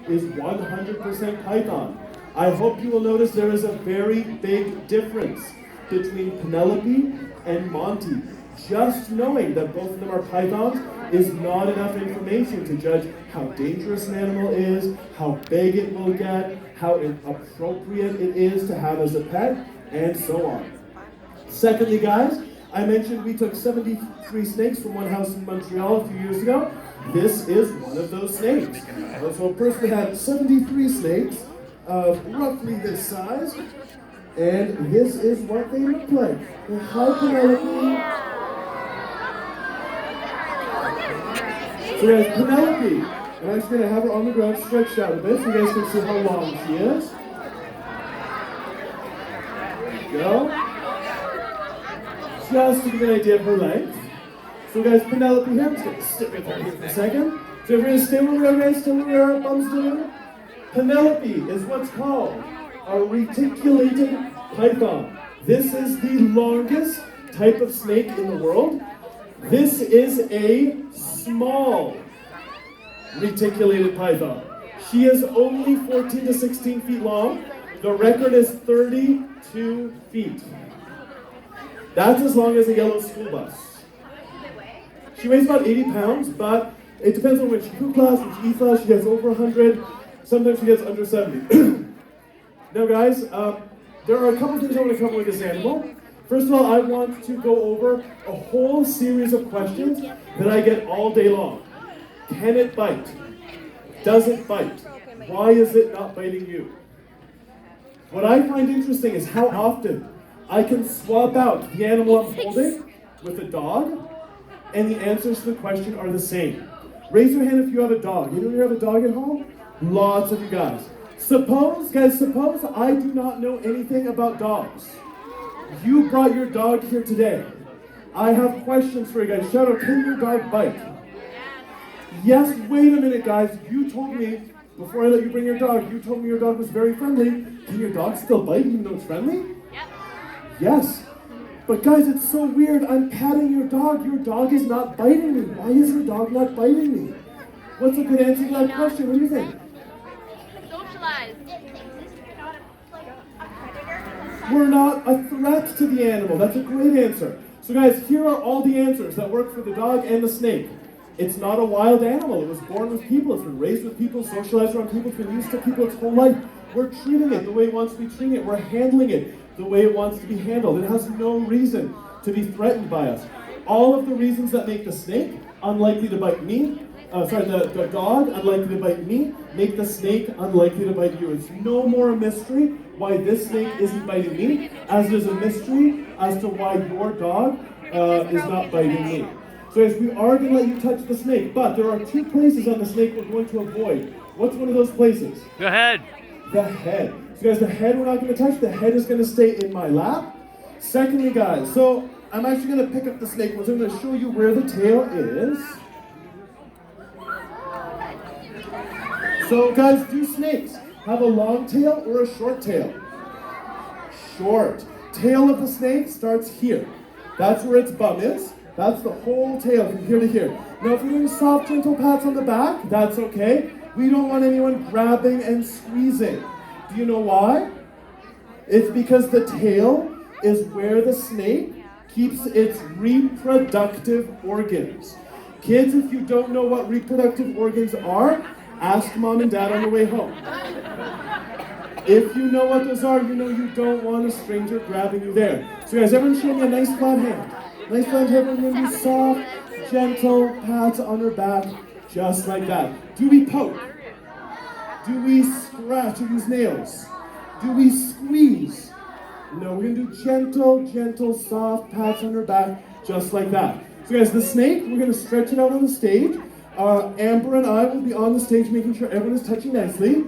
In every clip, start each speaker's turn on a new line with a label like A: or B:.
A: is 100% python. I hope you will notice there is a very big difference between Penelope and Monty. Just knowing that both of them are pythons is not enough information to judge how dangerous an animal is, how big it will get, how appropriate it is to have as a pet, and so on. Secondly, guys, I mentioned we took 73 snakes from one house in Montreal a few years ago. This is one of those snakes. So a person had 73 snakes of roughly this size, and this is what they look like. Hi, Penelope. So guys, Penelope, and I'm just going to have her on the ground stretched out a bit so you guys can see how long she is. There you go. Just to give you an idea of her length. So guys, Penelope here, I'm just going to stick with her here for a second. So if we're going to stay where we are, guys, stay where we are, bums down. Penelope is what's called a reticulated python. This is the longest type of snake in the world. This is a small reticulated python. She is only 14 to 16 feet long. The record is 32 feet. That's as long as a yellow school bus. She weighs about 80 pounds, but it depends on which crew class, which E class. She gets over 100. Sometimes she gets under 70. Now guys, there are a couple things I want to cover with this animal. First of all, I want to go over a whole series of questions that I get all day long. Can it bite? Does it bite? Why is it not biting you? What I find interesting is how often I can swap out the animal I'm holding with a dog, and the answers to the question are the same. Raise your hand if you have a dog. You have a dog at home? Lots of you guys. Suppose I do not know anything about dogs. You brought your dog here today. I have questions for you guys. Shout out, can your dog bite? Yes, wait a minute, guys. You told me, before I let you bring your dog, you told me your dog was very friendly. Can your dog still bite even though it's friendly?
B: Yep.
A: Yes. But guys, it's so weird. I'm patting your dog. Your dog is not biting me. Why is your dog not biting me? What's a good answer to that question? What do you think?
B: Socialize.
A: We're not a threat to the animal. That's a great answer. So guys, here are all the answers that work for the dog and the snake. It's not a wild animal. It was born with people. It's been raised with people, socialized around people. It's been used to people its whole life. We're treating it the way it wants to be treating it. We're handling it the way it wants to be handled. It has no reason to be threatened by us. All of the reasons that make the snake unlikely to bite me, the dog unlikely to bite me, make the snake unlikely to bite you. It's no more a mystery why this snake isn't biting me, as it is a mystery as to why your dog is not biting me. So guys, we are going to let you touch the snake, but there are two places on the snake we're going to avoid. What's one of those places?
C: Go ahead.
A: The head. So guys, the head we're not going to touch. The head is going to stay in my lap. Secondly, guys, so I'm actually going to pick up the snake. So I'm going to show you where the tail is. So guys, do snakes have a long tail or a short tail? Short. Tail of the snake starts here. That's where its bum is. That's the whole tail from here to here. Now if you're doing soft, gentle pats on the back, that's okay. We don't want anyone grabbing and squeezing. Do you know why? It's because the tail is where the snake keeps its reproductive organs. Kids, if you don't know what reproductive organs are, ask mom and dad on the way home. If you know what those are, you know you don't want a stranger grabbing you there. So guys, everyone show me a nice flat hand. Nice flat hand, we're going to do soft, gentle pats on her back, just like that. Do we poke? Do we scratch or use nails? Do we squeeze? No, we're going to do gentle, soft pats on her back, just like that. So guys, the snake, we're going to stretch it out on the stage. Amber and I will be on the stage making sure everyone is touching nicely.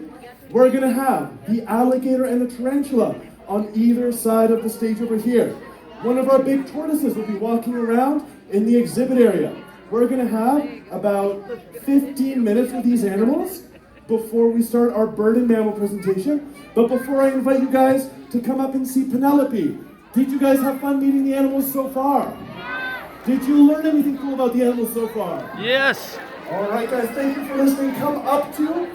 A: We're going to have the alligator and the tarantula on either side of the stage over here. One of our big tortoises will be walking around in the exhibit area. We're going to have about 15 minutes with these animals before we start our bird and mammal presentation. But before I invite you guys to come up and see Penelope, did you guys have fun meeting the animals so far? Did you learn anything cool about the animals so far?
C: Yes.
A: All right, guys, thank you for listening. Come up to